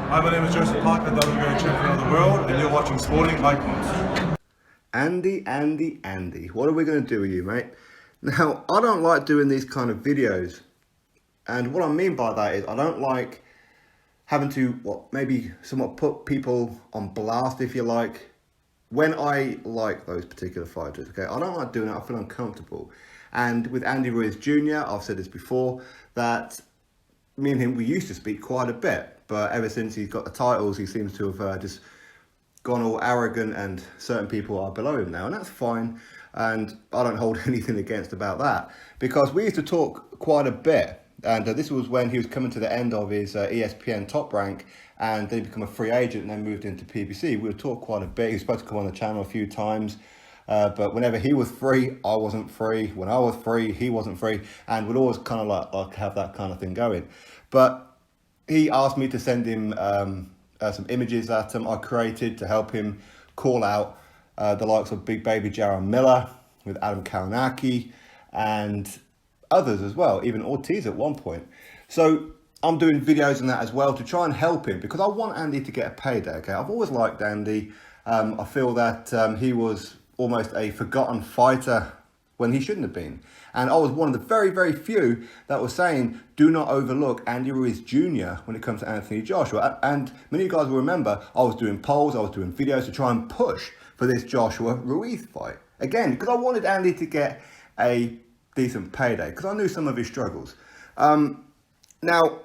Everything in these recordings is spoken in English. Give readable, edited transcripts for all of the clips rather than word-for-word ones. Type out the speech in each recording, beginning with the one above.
Hi, my name is Joseph Parker, WBO champion of the world, and you're watching Sporting Icons. Andy, what are we going to do with you, mate? Now, I don't like doing these kind of videos. And what I mean by that is I don't like having to, maybe somewhat put people on blast, if you like, when I like those particular fighters, okay? I don't like doing it, I feel uncomfortable. And with Andy Ruiz Jr., I've said this before, that me and him, we used to speak quite a bit. But ever since he's got the titles, he seems to have just gone all arrogant, and certain people are below him now. And that's fine. And I don't hold anything against about that. Because we used to talk quite a bit. And this was when he was coming to the end of his ESPN top rank. And then he became a free agent and then moved into PBC. We would talk quite a bit. He was supposed to come on the channel a few times. But whenever he was free, I wasn't free. When I was free, he wasn't free. And we'd always kind of like have that kind of thing going. But he asked me to send him some images that I created to help him call out the likes of Big Baby Jaron Miller with Adam Kalinaki and others as well, even Ortiz at one point. So I'm doing videos on that as well to try and help him because I want Andy to get a payday, okay? I've always liked Andy. I feel that he was almost a forgotten fighter when he shouldn't have been. And I was one of the very, very few that was saying, do not overlook Andy Ruiz Jr. when it comes to Anthony Joshua. And many of you guys will remember, I was doing polls, I was doing videos to try and push for this Joshua Ruiz fight. Again, because I wanted Andy to get a decent payday, because I knew some of his struggles. Now,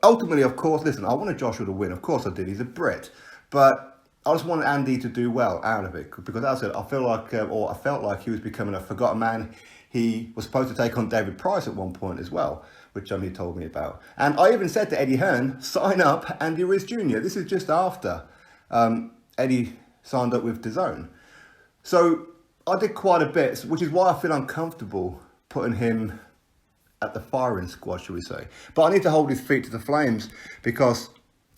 ultimately, of course, listen, I wanted Joshua to win. Of course I did, he's a Brit. But I just wanted Andy to do well out of it, because as I said, I felt like he was becoming a forgotten man. He was supposed to take on David Price at one point as well, which he told me about. And I even said to Eddie Hearn, sign up Andy Ruiz Jr. This is just after Eddie signed up with DAZN. So I did quite a bit, which is why I feel uncomfortable putting him at the firing squad, shall we say. But I need to hold his feet to the flames, because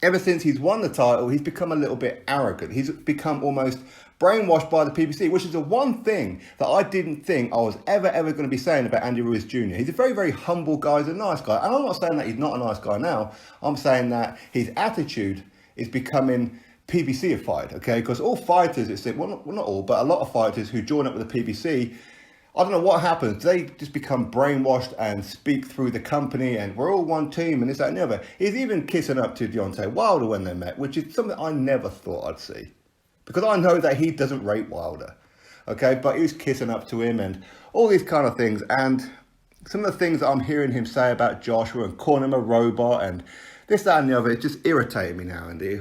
ever since he's won the title, he's become a little bit arrogant. He's become almost brainwashed by the PBC, which is the one thing that I didn't think I was ever going to be saying about Andy Ruiz Jr. He's a very, very humble guy. He's a nice guy. And I'm not saying that he's not a nice guy now. I'm saying that his attitude is becoming PBC-ified, okay? Because all fighters, well, not all, but a lot of fighters who join up with the PBC, I don't know what happens. They just become brainwashed and speak through the company and we're all one team and this, that and the other. He's even kissing up to Deontay Wilder when they met, which is something I never thought I'd see. Because I know that he doesn't rate Wilder, okay? But he was kissing up to him and all these kind of things. And some of the things that I'm hearing him say about Joshua and calling him a robot and this, that and the other, it's just irritating me now, Andy.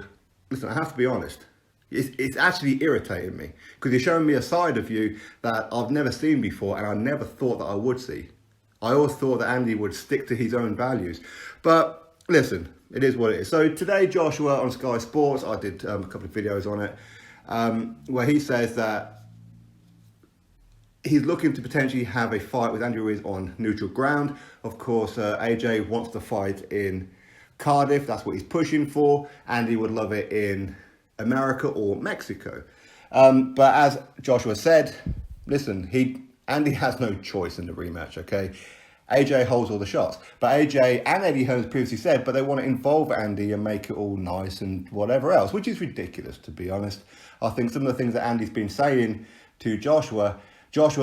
Listen, I have to be honest. It's actually irritating me because you're showing me a side of you that I've never seen before and I never thought that I would see. I always thought that Andy would stick to his own values. But listen, it is what it is. So today, Joshua on Sky Sports, I did a couple of videos on it, where he says that he's looking to potentially have a fight with Andy Ruiz on neutral ground. Of course, AJ wants to fight in Cardiff. That's what he's pushing for. Andy would love it in America or Mexico. But as Joshua said, listen, Andy has no choice in the rematch, okay? AJ holds all the shots. But AJ and Eddie Hearn previously said, but they want to involve Andy and make it all nice and whatever else, which is ridiculous, to be honest. I think some of the things that Andy's been saying to Joshua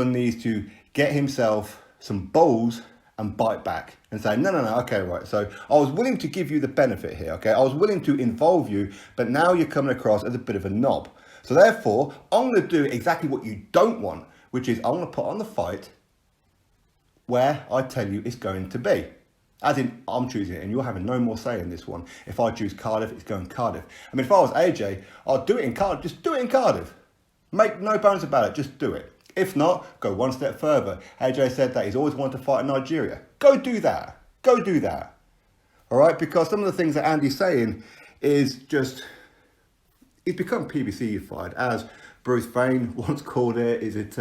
needs to get himself some balls and bite back and say, no, okay, right. So I was willing to give you the benefit here, okay? I was willing to involve you, but now you're coming across as a bit of a knob. So therefore, I'm going to do exactly what you don't want, which is I'm going to put on the fight where I tell you it's going to be. As in, I'm choosing it and you're having no more say in this one. If I choose Cardiff, it's going Cardiff. I mean, if I was AJ, I'd do it in Cardiff. Just do it in Cardiff. Make no bones about it. Just do it. If not, go one step further. AJ said that he's always wanted to fight in Nigeria. Go do that. Go do that. All right? Because some of the things that Andy's saying is just, he's become PBC-ified, as Bruce Vane once called it. Is it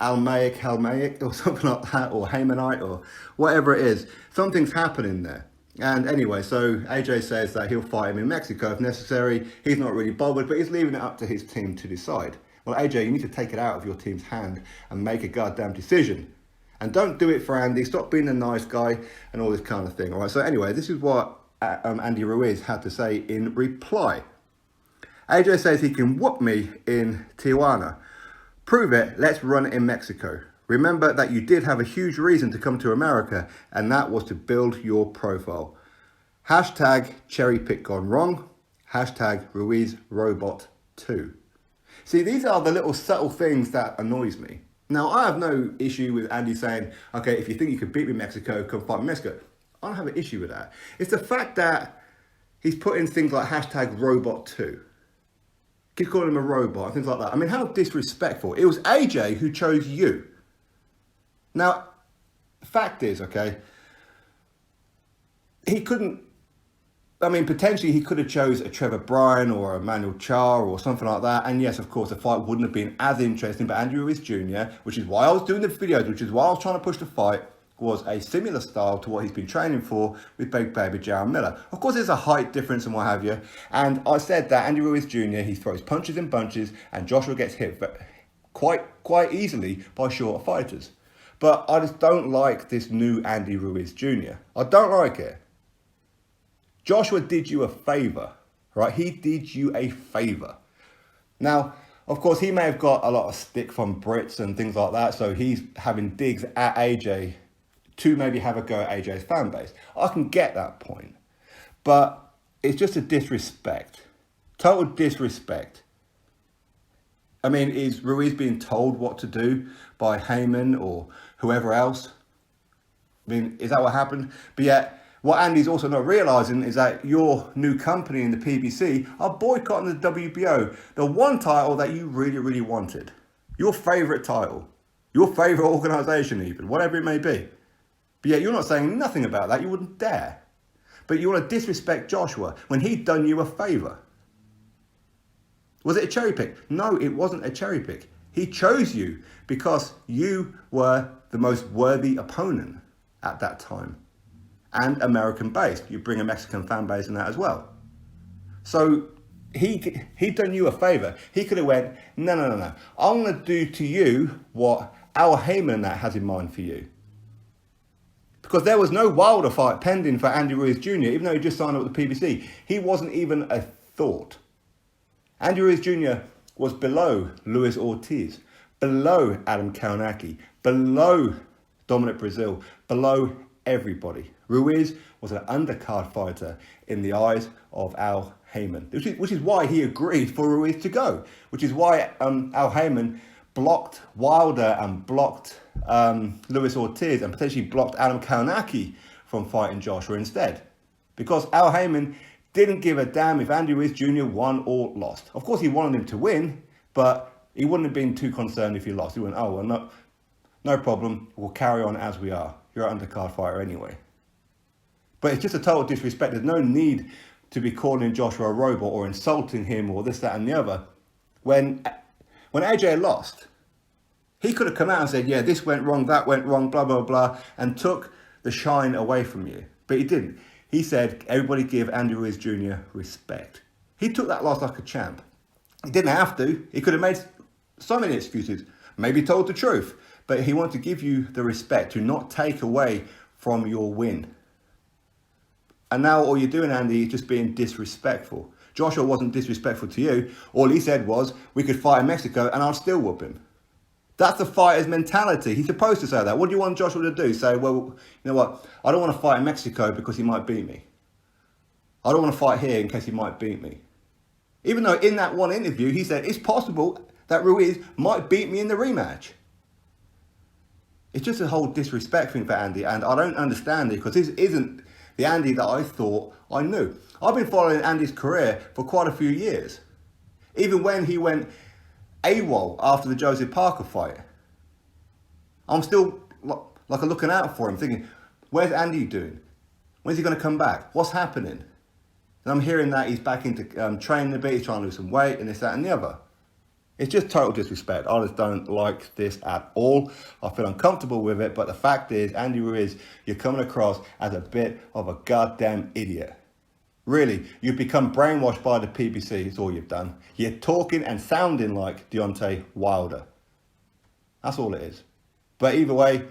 Halmaic or something like that, or Hamanite or whatever it is. Something's happening there. And anyway, so AJ says that he'll fight him in Mexico if necessary. He's not really bothered, but he's leaving it up to his team to decide. Well, AJ, you need to take it out of your team's hand and make a goddamn decision. And don't do it for Andy. Stop being a nice guy and all this kind of thing. All right. So anyway, this is what Andy Ruiz had to say in reply. AJ says he can whoop me in Tijuana. Prove it, let's run it in Mexico. Remember that you did have a huge reason to come to America, and that was to build your profile. Hashtag cherry pick gone wrong. Hashtag Ruiz Robot 2. See, these are the little subtle things that annoys me. Now, I have no issue with Andy saying, okay, if you think you can beat me in Mexico, come fight me in Mexico. I don't have an issue with that. It's the fact that he's put in things like hashtag Robot 2. Keep calling him a robot, things like that. I mean, how disrespectful. It was AJ who chose you. Now, the fact is, okay, he couldn't, I mean, potentially he could have chose a Trevor Bryan or a Manuel Char or something like that. And yes, of course, the fight wouldn't have been as interesting. But Andy Ruiz Jr., which is why I was doing the videos, which is why I was trying to push the fight, was a similar style to what he's been training for with Big Baby Jarrell Miller. Of course, there's a height difference and what have you. And I said that Andy Ruiz Jr., he throws punches in bunches and Joshua gets hit quite easily by shorter fighters. But I just don't like this new Andy Ruiz Jr. I don't like it. Joshua did you a favour, right? He did you a favour. Now, of course, he may have got a lot of stick from Brits and things like that, so he's having digs at AJ to maybe have a go at AJ's fan base. I can get that point. But it's just a disrespect. Total disrespect. I mean, is Ruiz being told what to do by Heyman or whoever else? I mean, is that what happened? But yet, what Andy's also not realising is that your new company in the PBC are boycotting the WBO, the one title that you really, really wanted. Your favourite title. Your favourite organisation even, whatever it may be. But yet you're not saying nothing about that, you wouldn't dare. But you want to disrespect Joshua when he'd done you a favour. Was it a cherry pick? No, it wasn't a cherry pick. He chose you because you were the most worthy opponent at that time. And American-based. You bring a Mexican fan base in that as well. So he'd done you a favour. He could have went, no. I'm going to do to you what Al Heyman and that has in mind for you. Because there was no Wilder fight pending for Andy Ruiz Jr., even though he just signed up with the PBC. He wasn't even a thought. Andy Ruiz Jr. was below Luis Ortiz, below Adam Kaunaki, below Dominic Brazil, below everybody. Ruiz was an undercard fighter in the eyes of Al Heyman, which is why he agreed for Ruiz to go, which is why Al Heyman blocked Wilder and blocked Luis Ortiz and potentially blocked Adam Kaunaki from fighting Joshua instead. Because Al Heyman didn't give a damn if Andy Ruiz Jr. won or lost. Of course, he wanted him to win, but he wouldn't have been too concerned if he lost. He went, oh, well, no problem. We'll carry on as we are. You're an undercard fighter anyway. But it's just a total disrespect. There's no need to be calling Joshua a robot or insulting him or this, that, and the other. When AJ lost, he could have come out and said, yeah, this went wrong, that went wrong, blah, blah, blah, and took the shine away from you. But he didn't. He said, everybody give Andy Ruiz Jr. respect. He took that loss like a champ. He didn't have to. He could have made so many excuses, maybe told the truth. But he wanted to give you the respect, to not take away from your win. And now all you're doing, Andy, is just being disrespectful. Joshua wasn't disrespectful to you. All he said was, we could fight in Mexico and I'll still whoop him. That's the fighter's mentality. He's supposed to say that. What do you want Joshua to do? Say, well, you know what? I don't want to fight in Mexico because he might beat me. I don't want to fight here in case he might beat me. Even though in that one interview, he said, it's possible that Ruiz might beat me in the rematch. It's just a whole disrespect thing for Andy, and I don't understand it because this isn't the Andy that I thought I knew. I've been following Andy's career for quite a few years. Even when he went AWOL after the Joseph Parker fight, I'm still like looking out for him, thinking, where's Andy doing? When's he going to come back? What's happening? And I'm hearing that he's back into training a bit, he's trying to lose some weight and this, that and the other. It's just total disrespect. I just don't like this at all. I feel uncomfortable with it. But the fact is, Andy Ruiz, you're coming across as a bit of a goddamn idiot. Really, you've become brainwashed by the PBC. It's all you've done. You're talking and sounding like Deontay Wilder. That's all it is. But either way,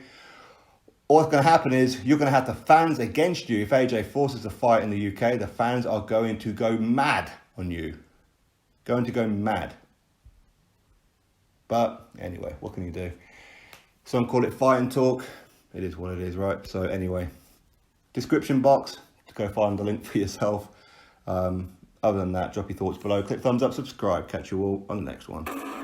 what's going to happen is you're going to have the fans against you. If AJ forces a fight in the UK, the fans are going to go mad on you. Going to go mad. But anyway, what can you do? Some call it fight and talk. It is what it is, right? So anyway, description box to go find the link for yourself. Other than that, drop your thoughts below. Click thumbs up, subscribe. Catch you all on the next one.